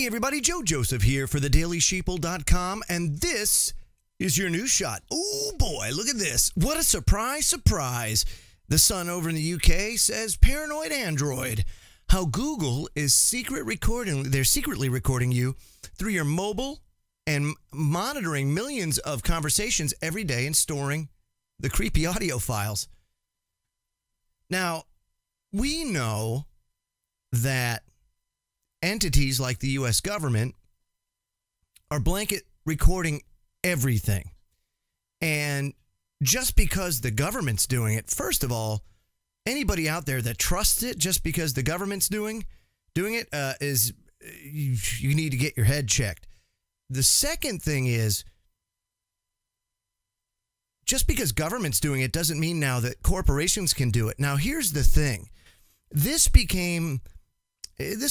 everybody, Joe Joseph here for thedailysheeple.com, and this is your news shot. Oh boy, look at this. What a surprise, surprise. The Sun over in the UK says paranoid Android. How Google is secretly recording you through your mobile and monitoring millions of conversations every day and storing the creepy audio files. Now, we know that entities like the U.S. government are blanket recording everything. And just because the government's doing it, first of all, anybody out there that trusts it just because the government's doing it is you need to get your head checked. The second thing is, just because government's doing it doesn't mean now that corporations can do it. Now, here's the thing. This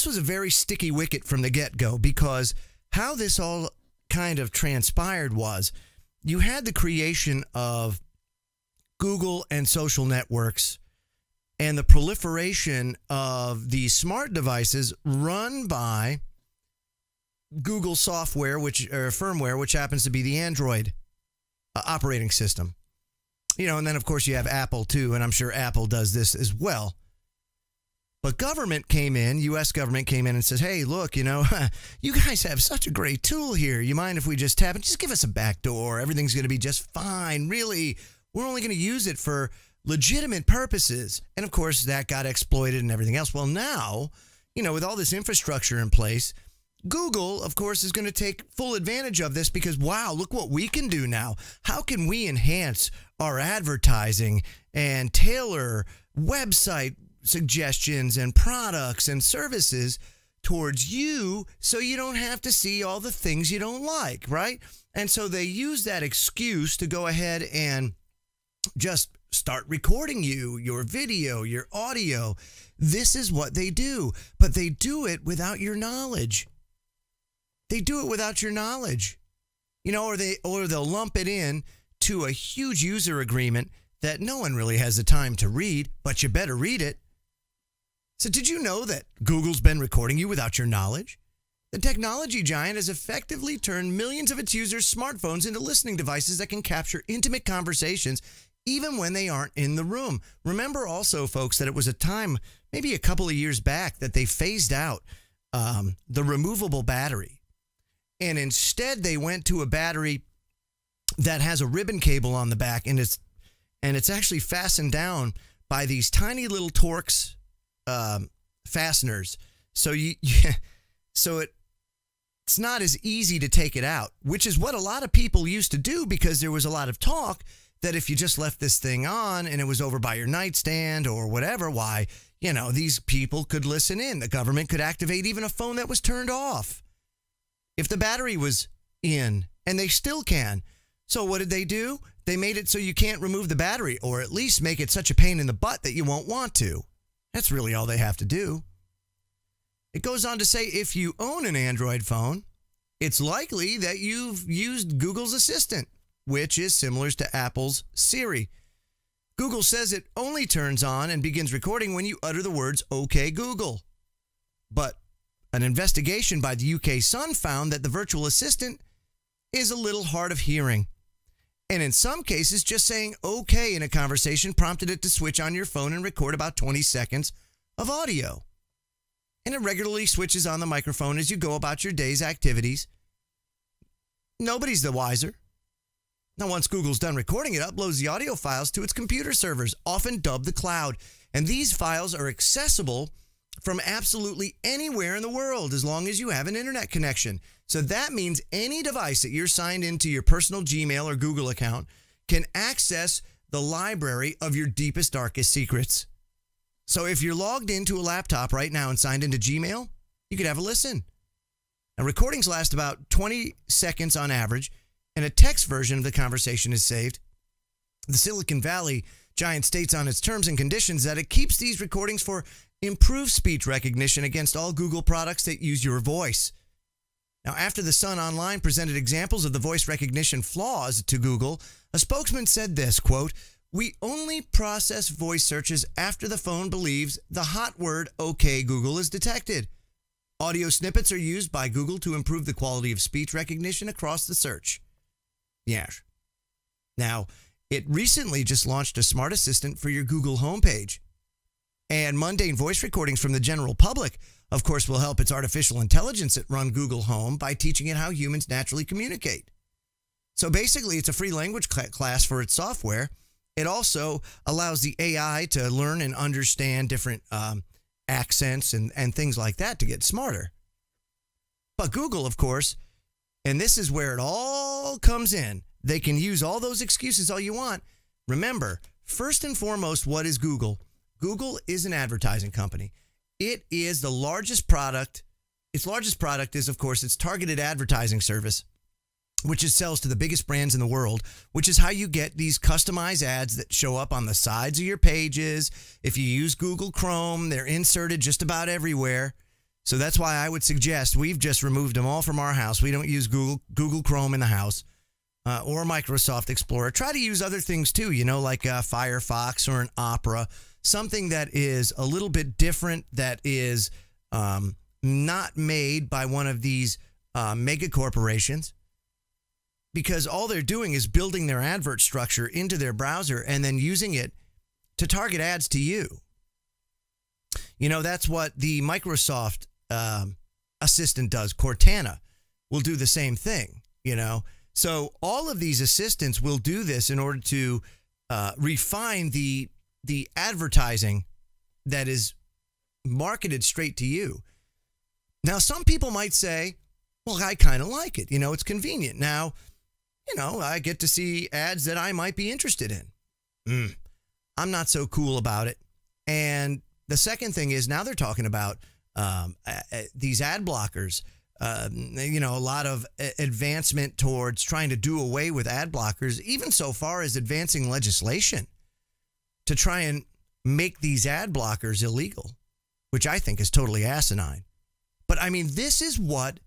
was a very sticky wicket from the get-go, because how this all kind of transpired was you had the creation of Google and social networks and the proliferation of these smart devices run by Google software, or firmware, which happens to be the Android operating system. And then, of course, you have Apple, too, and I'm sure Apple does this as well. But government came in, U.S. government came in and says, hey, look, you guys have such a great tool here. You mind if we just tap it? Just give us a back door. Everything's going to be just fine. Really, we're only going to use it for legitimate purposes. And, of course, that got exploited and everything else. Well, now, with all this infrastructure in place, Google, of course, is going to take full advantage of this because, wow, look what we can do now. How can we enhance our advertising and tailor website suggestions and products and services towards you so you don't have to see all the things you don't like, right? And so they use that excuse to go ahead and just start recording your video, your audio. This is what they do, but they do it without your knowledge. They do it without your knowledge, or they'll lump it in to a huge user agreement that no one really has the time to read, but you better read it. So did you know that Google's been recording you without your knowledge? The technology giant has effectively turned millions of its users' smartphones into listening devices that can capture intimate conversations even when they aren't in the room. Remember also, folks, that it was a time, maybe a couple of years back, that they phased out the removable battery. And instead they went to a battery that has a ribbon cable on the back, and it's actually fastened down by these tiny little Torx fasteners. So it's not as easy to take it out, which is what a lot of people used to do, because there was a lot of talk that if you just left this thing on and it was over by your nightstand or whatever, these people could listen in. The government could activate even a phone that was turned off if the battery was in, and they still can. So what did they do? They made it so you can't remove the battery, or at least make it such a pain in the butt that you won't want to. That's really all they have to do. It goes on to say, if you own an Android phone, it's likely that you've used Google's Assistant, which is similar to Apple's Siri. Google says it only turns on and begins recording when you utter the words, "Okay, Google." But an investigation by the UK Sun found that the virtual assistant is a little hard of hearing. And in some cases, just saying okay in a conversation prompted it to switch on your phone and record about 20 seconds of audio. And it regularly switches on the microphone as you go about your day's activities. Nobody's the wiser. Now, once Google's done recording, it uploads the audio files to its computer servers, often dubbed the cloud. And these files are accessible from absolutely anywhere in the world as long as you have an internet connection. So that means any device that you're signed into your personal Gmail or Google account can access the library of your deepest, darkest secrets. So if you're logged into a laptop right now and signed into Gmail, you could have a listen. Now, recordings last about 20 seconds on average, and a text version of the conversation is saved. The Silicon Valley giant states on its terms and conditions that it keeps these recordings for improved speech recognition against all Google products that use your voice. Now, after the Sun Online presented examples of the voice recognition flaws to Google, a spokesman said this, quote, "We only process voice searches after the phone believes the hot word OK Google is detected. Audio snippets are used by Google to improve the quality of speech recognition across the search. Yes. Now, it recently just launched a smart assistant for your Google homepage. And mundane voice recordings from the general public, of course, will help its artificial intelligence that run Google Home by teaching it how humans naturally communicate. So basically, it's a free language class for its software. It also allows the AI to learn and understand different accents and things like that to get smarter. But Google, of course, and this is where it all comes in. They can use all those excuses all you want. Remember, first and foremost, what is Google? Google is an advertising company. It is the largest product. Its largest product is, of course, its targeted advertising service, which it sells to the biggest brands in the world, which is how you get these customized ads that show up on the sides of your pages. If you use Google Chrome, they're inserted just about everywhere. So that's why I would suggest, we've just removed them all from our house. We don't use Google Chrome in the house or Microsoft Explorer. Try to use other things too, like Firefox or an Opera, something that is a little bit different, that is not made by one of these mega corporations. Because all they're doing is building their advert structure into their browser and then using it to target ads to you. That's what the Microsoft assistant does. Cortana will do the same thing, So all of these assistants will do this in order to refine the advertising that is marketed straight to you. Now, some people might say, well, I kind of like it. It's convenient. Now, I get to see ads that I might be interested in. I'm not so cool about it. And the second thing is, now they're talking about these ad blockers. A lot of advancement towards trying to do away with ad blockers, even so far as advancing legislation to try and make these ad blockers illegal, which I think is totally asinine. But I mean, this is what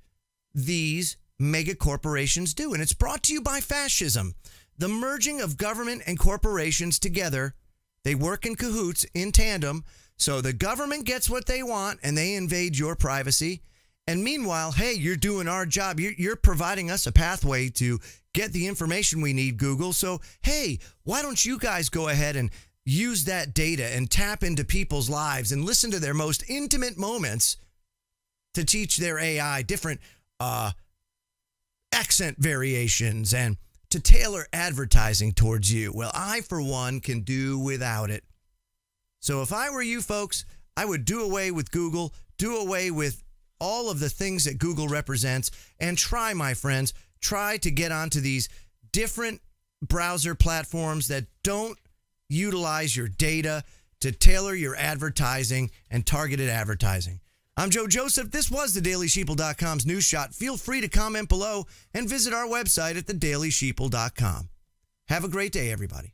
these mega corporations do, and it's brought to you by fascism. The merging of government and corporations together. They work in cahoots, in tandem, so the government gets what they want and they invade your privacy. And meanwhile, hey, you're doing our job. You're providing us a pathway to get the information we need, Google. So, hey, why don't you guys go ahead and use that data and tap into people's lives and listen to their most intimate moments to teach their AI different accent variations and to tailor advertising towards you. Well, I, for one, can do without it. So if I were you folks, I would do away with Google, do away with all of the things that Google represents, and try, my friends, try to get onto these different browser platforms that don't utilize your data to tailor your advertising and targeted advertising. I'm Joe Joseph. This was thedailysheeple.com's News Shot. Feel free to comment below and visit our website at thedailysheeple.com. Have a great day, everybody.